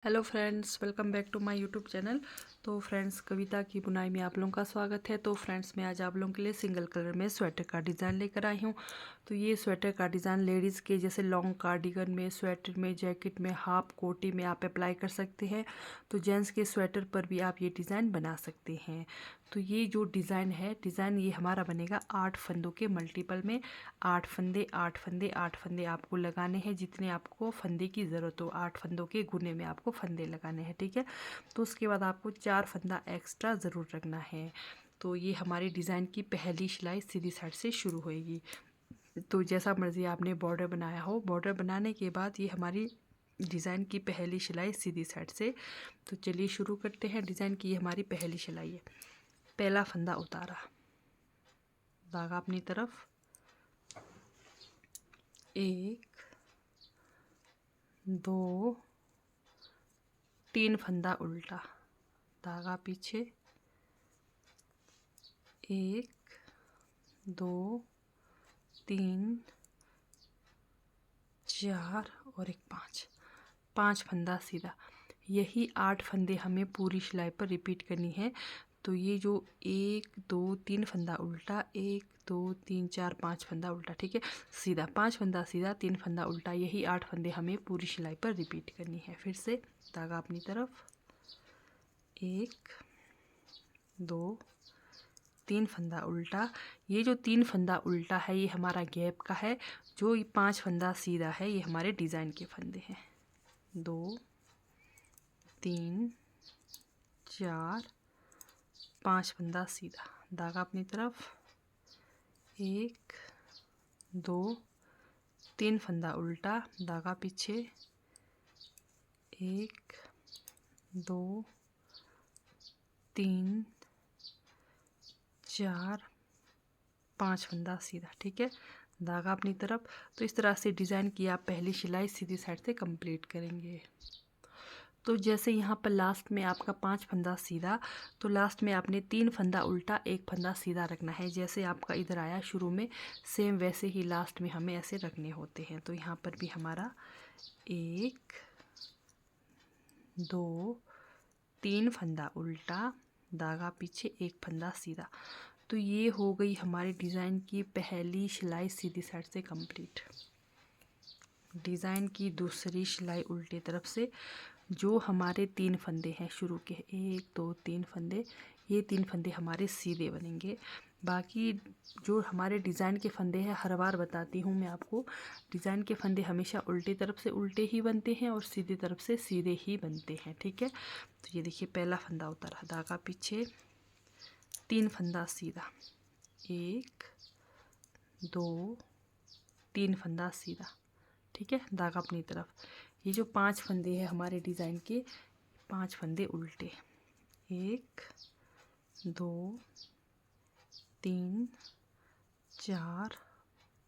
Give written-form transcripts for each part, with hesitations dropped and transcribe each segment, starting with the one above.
Hello friends, welcome back to my YouTube channel. तो friends, कविता की बुनाई में आप लोगों का स्वागत है। तो फ्रेंड्स, मैं आज आप लोगों के लिए सिंगल कलर में स्वेटर का डिज़ाइन लेकर आई हूँ। तो ये स्वेटर का डिज़ाइन लेडीज़ के जैसे लॉन्ग कार्डिगन में, स्वेटर में, जैकेट में, हाफ कोटी में आप अप्लाई कर सकते हैं। तो जेंट्स के स्वेटर पर भी आप ये डिज़ाइन बना सकते हैं। तो ये जो डिज़ाइन ये हमारा बनेगा 8 फंदों के मल्टीपल में। 8 फंदे 8 फंदे 8 फंदे आपको लगाने हैं, जितने आपको फंदे की ज़रूरत हो। 8 फंदों के गुने में आपको फंदे लगाने हैं, ठीक है। तो उसके बाद आपको 4 फंदा एक्स्ट्रा ज़रूर रखना है। तो ये हमारी डिज़ाइन की पहली सिलाई सीधी साइड से शुरू होएगी। तो जैसा मर्ज़ी आपने बॉर्डर बनाया हो, बॉर्डर बनाने के बाद ये हमारी डिज़ाइन की पहली सिलाई सीधी साइड से। तो चलिए शुरू करते हैं। डिज़ाइन की ये हमारी पहली सिलाई है। पहला फंदा उतारा, धागा अपनी तरफ, 1 2 3 फंदा उल्टा, धागा पीछे, 1 2 3 4 और एक 5 फंदा सीधा। यही 8 फंदे हमें पूरी सिलाई पर रिपीट करनी है। तो ये जो 1 2 3 फंदा उल्टा, 1 2 3 4 5 फंदा उल्टा, ठीक है, सीधा 5 फंदा सीधा, 3 फंदा उल्टा, यही 8 फंदे हमें पूरी सिलाई पर रिपीट करनी है। फिर से धागा अपनी तरफ, 1 2 3 फंदा उल्टा। ये जो 3 फंदा उल्टा है ये हमारा गैप का है। जो ये 5 फंदा सीधा है ये हमारे डिज़ाइन के फंदे हैं। 2 3 4 5 फंदा सीधा, धागा अपनी तरफ, 1 2 3 फंदा उल्टा, धागा पीछे, 1 2 3 4 5 फंदा सीधा, ठीक है, धागा अपनी तरफ। तो इस तरह से डिज़ाइन की आप पहली सिलाई सीधी साइड से कंप्लीट करेंगे। तो जैसे यहाँ पर लास्ट में आपका 5 फंदा सीधा, तो लास्ट में आपने 3 फंदा उल्टा, 1 फंदा सीधा रखना है। जैसे आपका इधर आया शुरू में, सेम वैसे ही लास्ट में हमें ऐसे रखने होते हैं। तो यहाँ पर भी हमारा 1 2 3 फंदा उल्टा, धागा पीछे, 1 फंदा सीधा। तो ये हो गई हमारी डिज़ाइन की पहली सिलाई सीधी साइड से कंप्लीट। डिज़ाइन की दूसरी सिलाई उल्टी तरफ से, जो हमारे 3 फंदे हैं शुरू के, 1 2 3 फंदे, ये 3 फंदे हमारे सीधे बनेंगे। बाकी जो हमारे डिज़ाइन के फंदे हैं, हर बार बताती हूँ मैं आपको, डिज़ाइन के फंदे हमेशा उल्टी तरफ से उल्टे ही बनते हैं और सीधी तरफ से सीधे ही बनते हैं, ठीक है। तो ये देखिए, पहला फंदा उतारा, धागा पीछे, 3 फंदा सीधा, 1 2 3 फंदा सीधा, ठीक है, धागा अपनी तरफ। ये जो 5 फंदे हैं हमारे डिज़ाइन के, 5 फंदे उल्टे, 1 2 3 4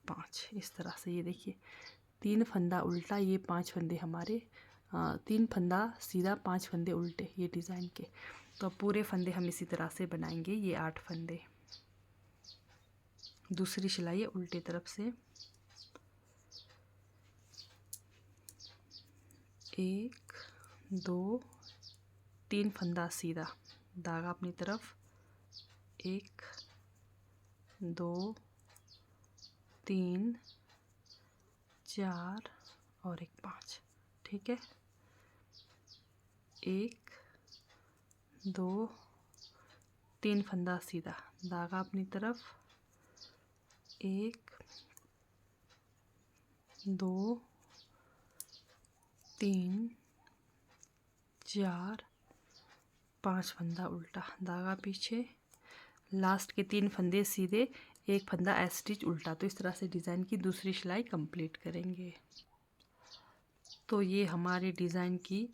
5, इस तरह से। ये देखिए, 3 फंदा उल्टा, ये 5 फंदे हमारे, 3 फंदा सीधा, 5 फंदे उल्टे, ये डिज़ाइन के। तो अब पूरे फंदे हम इसी तरह से बनाएंगे, ये 8 फंदे। दूसरी सिलाई है उल्टी तरफ से, 1 2 3 फंदा सीधा, धागा अपनी तरफ, 1 2 3 4 और एक 5, ठीक है, 1 2 3 फंदा सीधा, धागा अपनी तरफ, 1 2 3 4 5 फंदा उल्टा, धागा पीछे, लास्ट के 3 फंदे सीधे, 1 फंदा स्टिच उल्टा। तो इस तरह से डिज़ाइन की दूसरी सिलाई कंप्लीट करेंगे। तो ये हमारे डिज़ाइन की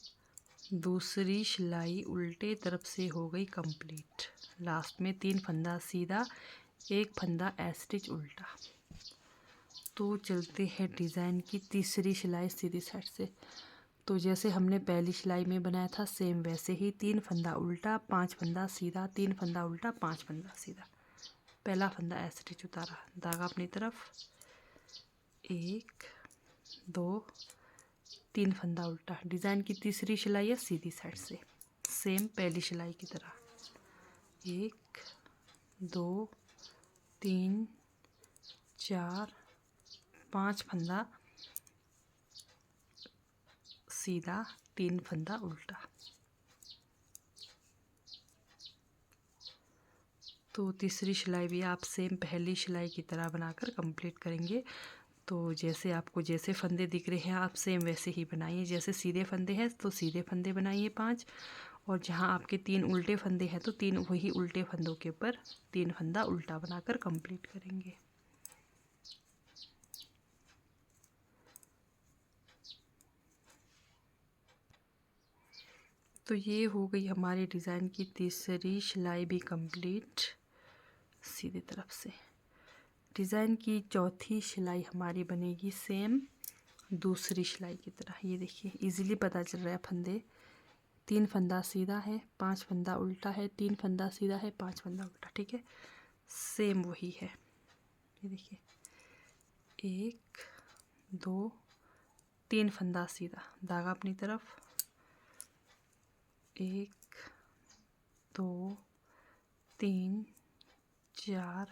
दूसरी सिलाई उल्टे तरफ से हो गई कंप्लीट। लास्ट में 3 फंदा सीधा, 1 फंदा स्टिच उल्टा। तो चलते हैं डिज़ाइन की तीसरी सिलाई सीधी साइड से। तो जैसे हमने पहली सिलाई में बनाया था, सेम वैसे ही 3 फंदा उल्टा, 5 फंदा सीधा, 3 फंदा उल्टा, 5 फंदा सीधा। पहला फंदा स्टिच उतारा, धागा अपनी तरफ, 1 2 3 फंदा उल्टा। डिज़ाइन की तीसरी सिलाई है सीधी साइड से, सेम पहली सिलाई की तरह। 1 2 3 4 5 फंदा सीधा, 3 फंदा उल्टा। तो तीसरी सिलाई भी आप सेम पहली सिलाई की तरह बनाकर कंप्लीट करेंगे। तो जैसे आपको जैसे फंदे दिख रहे हैं आप सेम वैसे ही बनाइए। जैसे सीधे फंदे हैं तो सीधे फंदे बनाइए 5, और जहां आपके 3 उल्टे फंदे हैं तो 3 वही उल्टे फंदों के ऊपर 3 फंदा उल्टा बनाकर कंप्लीट करेंगे। तो ये हो गई हमारी डिज़ाइन की तीसरी सिलाई भी कंप्लीट सीधी तरफ से। डिज़ाइन की चौथी सिलाई हमारी बनेगी सेम दूसरी सिलाई की तरह। ये देखिए इजीली पता चल रहा है फंदे, 3 फंदा सीधा है, 5 फंदा उल्टा है, 3 फंदा सीधा है, 5 फंदा उल्टा। ठीक है, सेम वही है। ये देखिए 1 2 3 फंदा सीधा, धागा अपनी तरफ, 1 2 3 4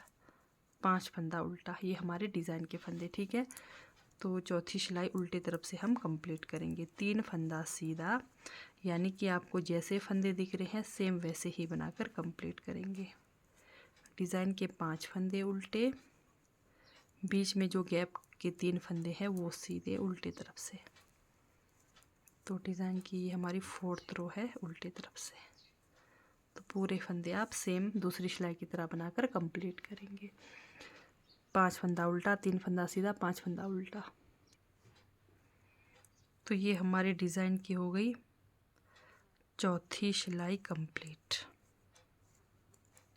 5 फंदा उल्टा। ये हमारे डिज़ाइन के फंदे। ठीक है, तो चौथी सिलाई उल्टे तरफ से हम कंप्लीट करेंगे। 3 फंदा सीधा, यानी कि आपको जैसे फंदे दिख रहे हैं सेम वैसे ही बनाकर कंप्लीट करेंगे। डिज़ाइन के 5 फंदे उल्टे, बीच में जो गैप के 3 फंदे हैं वो सीधे उल्टे तरफ से। तो डिज़ाइन की ये हमारी 4th रो है उल्टे तरफ से। तो पूरे फंदे आप सेम दूसरी सिलाई की तरह बनाकर कंप्लीट करेंगे। 5 फंदा उल्टा, 3 फंदा सीधा, 5 फंदा उल्टा। तो ये हमारी डिज़ाइन की हो गई चौथी सिलाई कंप्लीट।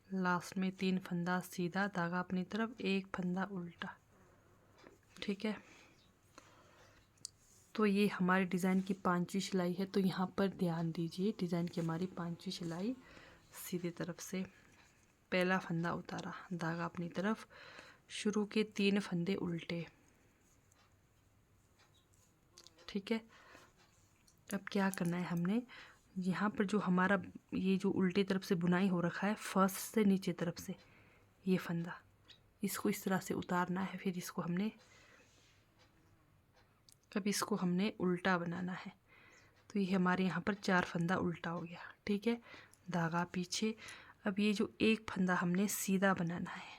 लास्ट में 3 फंदा सीधा, धागा अपनी तरफ, 1 फंदा उल्टा। ठीक है, तो ये हमारी डिज़ाइन की 5वीं सिलाई है। तो यहाँ पर ध्यान दीजिए, डिज़ाइन की हमारी 5वीं सिलाई सीधी तरफ से पहला फंदा उतारा, धागा अपनी तरफ, शुरू के 3 फंदे उल्टे। ठीक है, अब क्या करना है हमने, यहाँ पर जो हमारा ये जो उल्टी तरफ से बुनाई हो रखा है फर्स्ट से नीचे तरफ से, ये फंदा इसको इस तरह से उतारना है। फिर इसको हमने अब इसको हमने उल्टा बनाना है। तो ये हमारे यहाँ पर 4 फंदा उल्टा हो गया। ठीक है, धागा पीछे। अब ये जो एक फंदा हमने सीधा बनाना है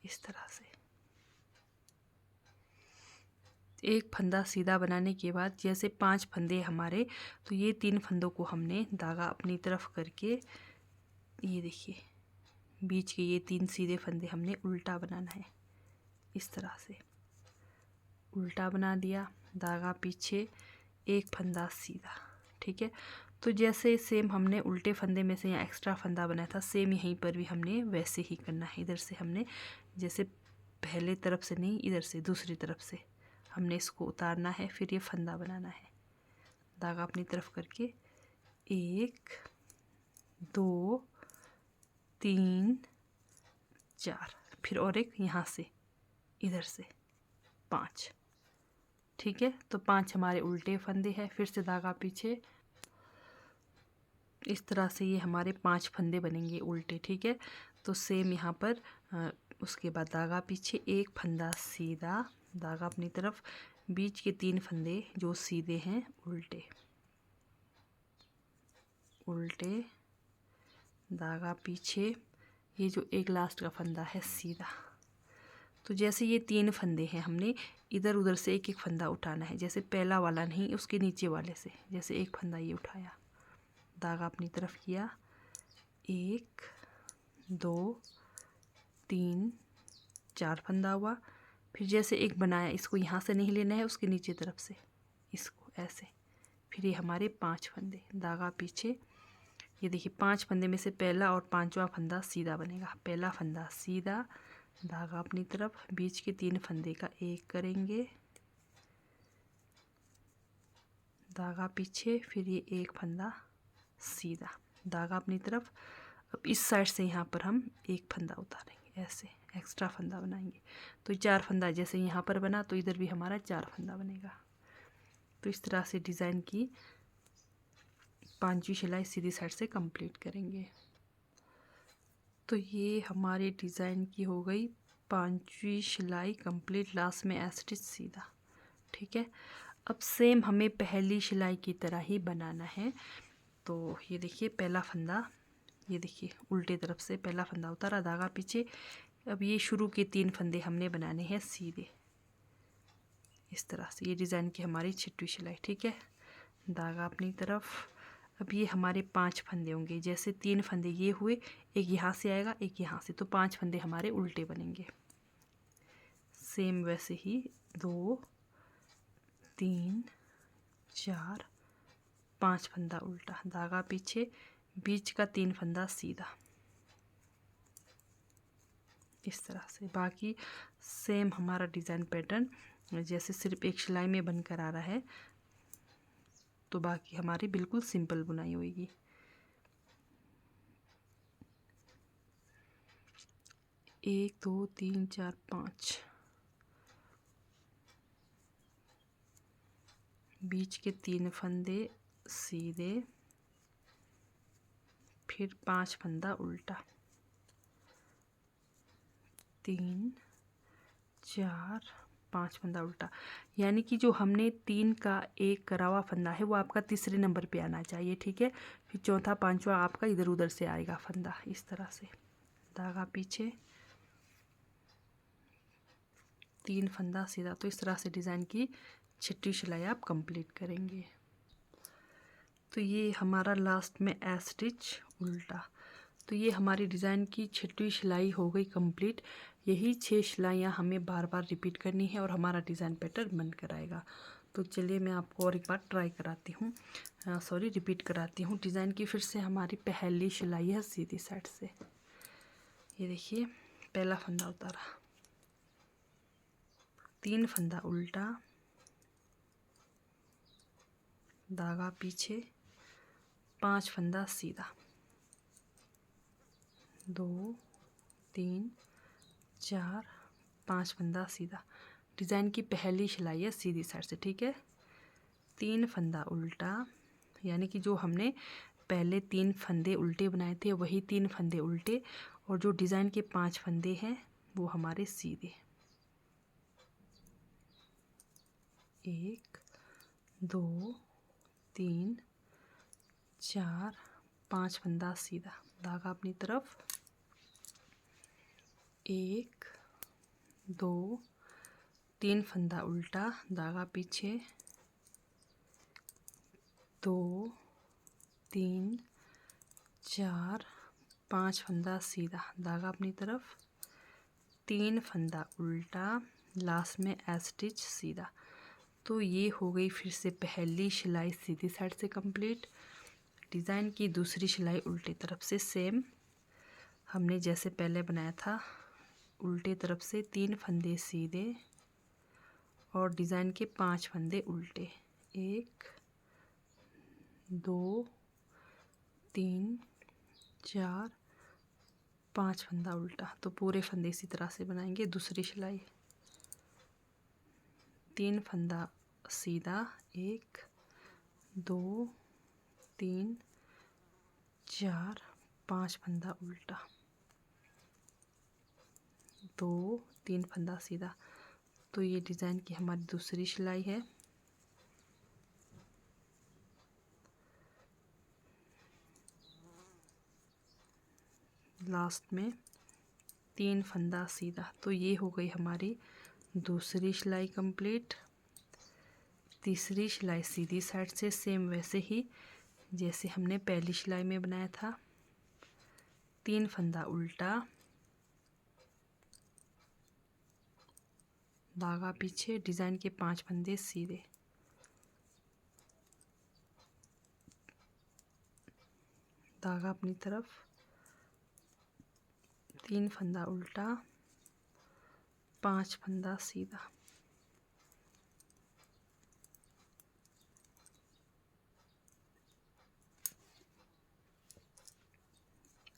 इस तरह से। एक फंदा सीधा बनाने के बाद जैसे 5 फंदे हमारे, तो ये 3 फंदों को हमने धागा अपनी तरफ करके, ये देखिए बीच के ये 3 सीधे फंदे हमने उल्टा बनाना है इस तरह से। उल्टा बना दिया, धागा पीछे, एक फंदा सीधा। ठीक है, तो जैसे सेम हमने उल्टे फंदे में से यहाँ एक्स्ट्रा फंदा बनाया था, सेम यहीं पर भी हमने वैसे ही करना है। इधर से हमने जैसे पहले तरफ से नहीं, इधर से दूसरी तरफ से हमने इसको उतारना है, फिर ये फंदा बनाना है। धागा अपनी तरफ करके 1 2 3 4, फिर और एक यहाँ से इधर से 5। ठीक है, तो 5 हमारे उल्टे फंदे हैं। फिर से धागा पीछे, इस तरह से ये हमारे 5 फंदे बनेंगे उल्टे। ठीक है, तो सेम यहाँ पर उसके बाद धागा पीछे, एक फंदा सीधा, धागा अपनी तरफ, बीच के 3 फंदे जो सीधे हैं उल्टे उल्टे, धागा पीछे, ये जो एक लास्ट का फंदा है सीधा। तो जैसे ये 3 फंदे हैं, हमने इधर उधर से एक एक फंदा उठाना है। जैसे पहला वाला नहीं, उसके नीचे वाले से, जैसे एक फंदा ये उठाया, धागा अपनी तरफ किया, 1 2 3 4 फंदा हुआ। फिर जैसे एक बनाया, इसको यहाँ से नहीं लेना है, उसके नीचे तरफ से इसको ऐसे। फिर ये हमारे 5 फंदे, धागा पीछे, ये देखिए 5 फंदे में से पहला और 5वां फंदा सीधा बनेगा। पहला फंदा सीधा, धागा अपनी तरफ, बीच के 3 फंदे का एक करेंगे, धागा पीछे, फिर ये एक फंदा सीधा, धागा अपनी तरफ। अब इस साइड से यहाँ पर हम एक फंदा उतारेंगे, ऐसे एक्स्ट्रा फंदा बनाएंगे। तो 4 फंदा जैसे यहाँ पर बना, तो इधर भी हमारा 4 फंदा बनेगा। तो इस तरह से डिज़ाइन की 5वीं सिलाई सीधी साइड से कंप्लीट करेंगे। तो ये हमारे डिज़ाइन की हो गई 5वीं सिलाई कंप्लीट, लास्ट में स्टिच सीधा। ठीक है, अब सेम हमें पहली सिलाई की तरह ही बनाना है। तो ये देखिए पहला फंदा, ये देखिए उल्टे तरफ से पहला फंदा उतारा, धागा पीछे। अब ये शुरू के 3 फंदे हमने बनाने हैं सीधे इस तरह से। ये डिज़ाइन की हमारी 6वीं सिलाई। ठीक है, धागा अपनी तरफ। अब ये हमारे 5 फंदे होंगे, जैसे 3 फंदे ये हुए, एक यहाँ से आएगा एक यहाँ से, तो 5 फंदे हमारे उल्टे बनेंगे। सेम वैसे ही 2 3 4 5 फंदा उल्टा, धागा पीछे, बीच का 3 फंदा सीधा इस तरह से। बाकी सेम हमारा डिज़ाइन पैटर्न जैसे सिर्फ एक सिलाई में बनकर आ रहा है, तो बाकी हमारी बिल्कुल सिंपल बुनाई होगी। एक 2 3 4 5, बीच के 3 फंदे सीधे, फिर 5 फंदा उल्टा, 3 4 5 फंदा उल्टा। यानी कि जो हमने 3 का एक करा हुआ फंदा है वो आपका तीसरे नंबर पे आना चाहिए। ठीक है, फिर चौथा पांचवा आपका इधर उधर से आएगा फंदा इस तरह से। धागा पीछे, 3 फंदा सीधा। तो इस तरह से डिज़ाइन की 6वीं सिलाई आप कंप्लीट करेंगे। तो ये हमारा लास्ट में स्टिच उल्टा। तो ये हमारी डिज़ाइन की 6वीं सिलाई हो गई कंप्लीट। यही 6 सिलाइयाँ हमें बार बार रिपीट करनी है और हमारा डिज़ाइन पैटर्न बनकर आएगा। तो चलिए मैं आपको और एक बार ट्राई कराती हूँ, रिपीट कराती हूँ। डिज़ाइन की फिर से हमारी पहली सिलाई है सीधी साइड से। ये देखिए पहला फंदा उतारा, 3 फंदा उल्टा, धागा पीछे, 5 फंदा सीधा, 2 3 4 5 फंदा सीधा। डिज़ाइन की पहली सिलाई है सीधी साइड से। ठीक है, 3 फंदा उल्टा, यानी कि जो हमने पहले 3 फंदे उल्टे बनाए थे वही 3 फंदे उल्टे, और जो डिज़ाइन के 5 फंदे हैं वो हमारे सीधे। 1 2 3 4 5 फंदा सीधा, धागा अपनी तरफ, 1 2 3 फंदा उल्टा, धागा पीछे, 2 3 4 5 फंदा सीधा, धागा अपनी तरफ, 3 फंदा उल्टा, लास्ट में स्टिच सीधा। तो ये हो गई फिर से पहली सिलाई सीधी साइड से कंप्लीट। डिज़ाइन की दूसरी सिलाई उल्टी तरफ से सेम हमने जैसे पहले बनाया था, उल्टे तरफ से 3 फंदे सीधे और डिज़ाइन के 5 फंदे उल्टे, 1 2 3 4 5 फंदा उल्टा। तो पूरे फंदे इसी तरह से बनाएंगे। दूसरी सिलाई, 3 फंदा सीधा, 1 2 3 4 5 फंदा उल्टा, 2 3 फंदा सीधा। तो ये डिज़ाइन की हमारी दूसरी सिलाई है। लास्ट में 3 फंदा सीधा। तो ये हो गई हमारी दूसरी सिलाई कंप्लीट। तीसरी सिलाई सीधी साइड से सेम वैसे ही जैसे हमने पहली सिलाई में बनाया था, 3 फंदा उल्टा, धागा पीछे, डिज़ाइन के 5 फंदे सीधे, धागा अपनी तरफ, 3 फंदा उल्टा, 5 फंदा सीधा,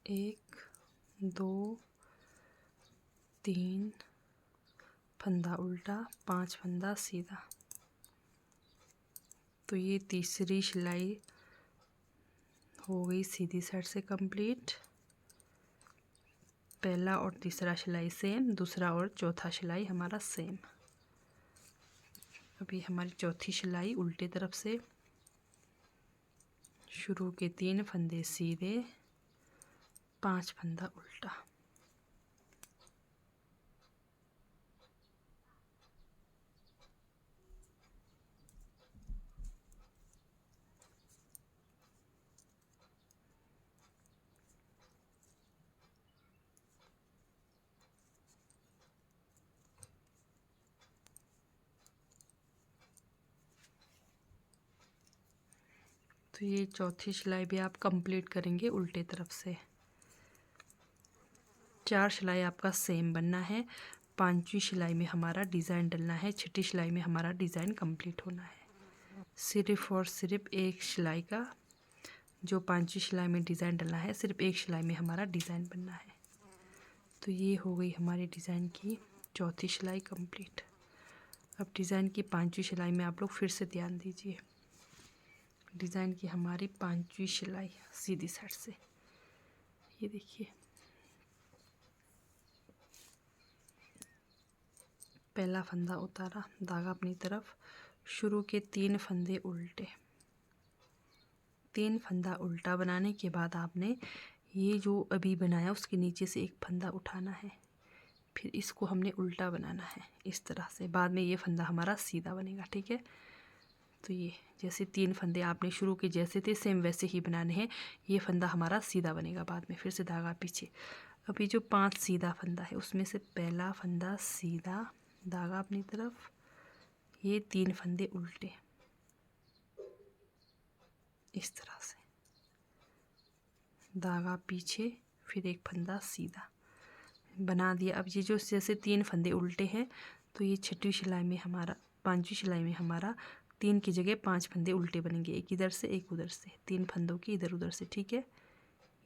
एक 2 3 फंदा उल्टा, 5 फंदा सीधा, तो ये तीसरी सिलाई हो गई सीधी साइड से कंप्लीट। पहला और तीसरा सिलाई सेम, दूसरा और चौथा सिलाई हमारा सेम। अभी हमारी चौथी सिलाई उल्टे तरफ से, शुरू के 3 फंदे सीधे, 5 फंदा उल्टा। तो ये चौथी सिलाई भी आप कंप्लीट करेंगे उल्टे तरफ से। 4 सिलाई आपका सेम बनना है। 5वीं सिलाई में हमारा डिज़ाइन डलना है। 6ठी सिलाई में हमारा डिज़ाइन कंप्लीट होना है। सिर्फ और सिर्फ एक सिलाई का, जो 5वीं सिलाई में डिज़ाइन डलना है, सिर्फ एक सिलाई में हमारा डिज़ाइन बनना है। तो ये हो गई हमारी डिज़ाइन की चौथी सिलाई कंप्लीट। अब डिज़ाइन की 5वीं सिलाई में आप लोग फिर से ध्यान दीजिए। डिज़ाइन की हमारी 5वीं सिलाई सीधी साइड से, ये देखिए, पहला फंदा उतारा, धागा अपनी तरफ, शुरू के 3 फंदे उल्टे। 3 फंदा उल्टा बनाने के बाद आपने ये जो अभी बनाया उसके नीचे से एक फंदा उठाना है, फिर इसको हमने उल्टा बनाना है इस तरह से। बाद में ये फंदा हमारा सीधा बनेगा, ठीक है। तो ये जैसे 3 फंदे आपने शुरू के जैसे थे सेम वैसे ही बनाने हैं। ये फंदा हमारा सीधा बनेगा बाद में, फिर से धागा पीछे। अभी जो 5 सीधा फंदा है उसमें से पहला फंदा सीधा, धागा अपनी तरफ, ये 3 फंदे उल्टे इस तरह से, धागा पीछे, फिर एक फंदा सीधा बना दिया। अब ये जो जैसे 3 फंदे उल्टे हैं, तो ये 6वीं सिलाई में हमारा, 5वीं सिलाई में हमारा 3 की जगह 5 फंदे उल्टे बनेंगे, एक इधर से एक उधर से, 3 फंदों की इधर उधर से, ठीक है।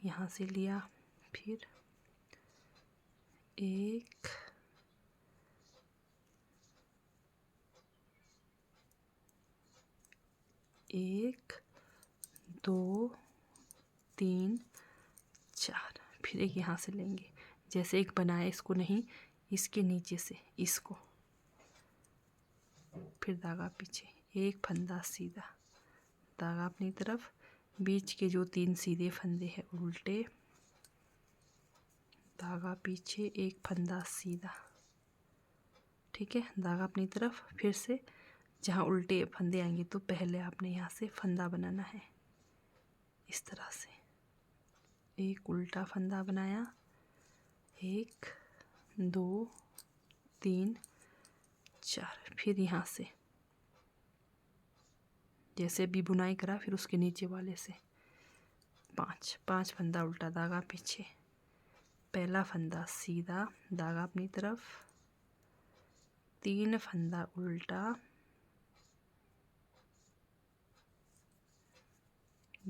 यहाँ से लिया, फिर 1 1 2 3 4, फिर एक यहाँ से लेंगे, जैसे एक बनाया इसको नहीं, इसके नीचे से इसको, फिर धागा पीछे, एक फंदा सीधा, धागा अपनी तरफ, बीच के जो 3 सीधे फंदे हैं उल्टे, धागा पीछे, एक फंदा सीधा, ठीक है, धागा अपनी तरफ। फिर से जहाँ उल्टे फंदे आएंगे तो पहले आपने यहाँ से फंदा बनाना है इस तरह से, एक उल्टा फंदा बनाया, 1 2 3 4, फिर यहाँ से जैसे भी बुनाई करा, फिर उसके नीचे वाले से 5 फंदा उल्टा, धागा पीछे, पहला फंदा सीधा, धागा अपनी तरफ, 3 फंदा उल्टा,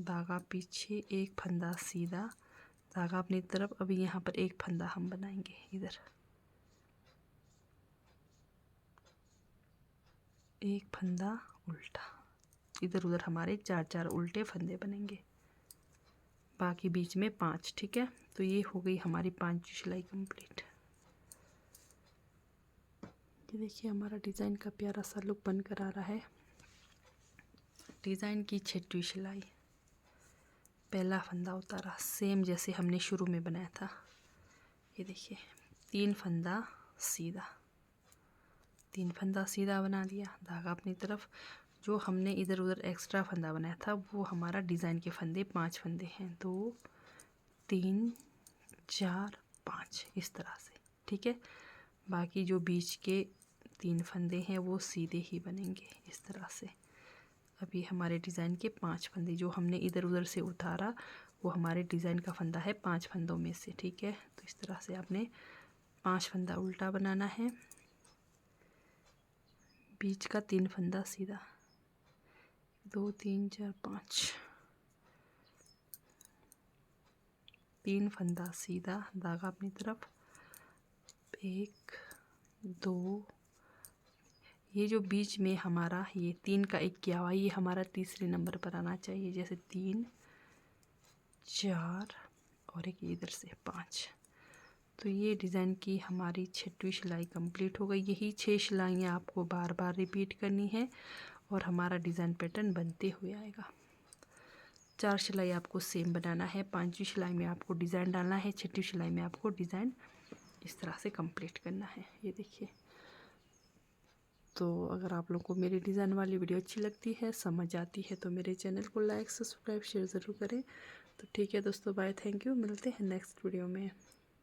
धागा पीछे, एक फंदा सीधा, धागा अपनी तरफ। अभी यहाँ पर एक फंदा हम बनाएंगे इधर, एक फंदा उल्टा, इधर उधर हमारे 4 उल्टे फंदे बनेंगे, बाकी बीच में 5, ठीक है। तो ये हो गई हमारी 5वीं सिलाई कंप्लीट। ये देखिए हमारा डिज़ाइन का प्यारा सा लुक बन कर आ रहा है। डिज़ाइन की 6वीं सिलाई, पहला फंदा उतारा, सेम जैसे हमने शुरू में बनाया था। ये देखिए 3 फंदा सीधा, 3 फंदा सीधा बना दिया, धागा अपनी तरफ। जो हमने इधर उधर एक्स्ट्रा फंदा बनाया था वो हमारा डिज़ाइन के फंदे 5 फंदे हैं, 2 3 4 5 इस तरह से, ठीक है। बाकी जो बीच के 3 फंदे हैं वो सीधे ही बनेंगे इस तरह से। अभी हमारे डिज़ाइन के 5 फंदे जो हमने इधर उधर से उतारा वो हमारे डिज़ाइन का फंदा है 5 फंदों में से, ठीक है। तो इस तरह से आपने 5 फंदा उल्टा बनाना है, बीच का 3 फंदा सीधा, 2 3 4 5, 3 फंदा सीधा, धागा अपनी तरफ, 1 2, ये जो बीच में हमारा ये 3 का 1 किया हुआ, ये हमारा तीसरे नंबर पर आना चाहिए। जैसे 3 4 और एक इधर से 5। तो ये डिज़ाइन की हमारी 6वीं सिलाई कंप्लीट हो गई। यही 6 सिलाइयाँ आपको बार बार रिपीट करनी है और हमारा डिज़ाइन पैटर्न बनते हुए आएगा। 4 सिलाई आपको सेम बनाना है, 5वीं सिलाई में आपको डिज़ाइन डालना है, 6वीं सिलाई में आपको डिज़ाइन इस तरह से कंप्लीट करना है। ये देखिए। तो अगर आप लोगों को मेरी डिज़ाइन वाली वीडियो अच्छी लगती है, समझ आती है, तो मेरे चैनल को लाइक सब्सक्राइब शेयर ज़रूर करें। तो ठीक है दोस्तों, बाय, थैंक यू, मिलते हैं नेक्स्ट वीडियो में।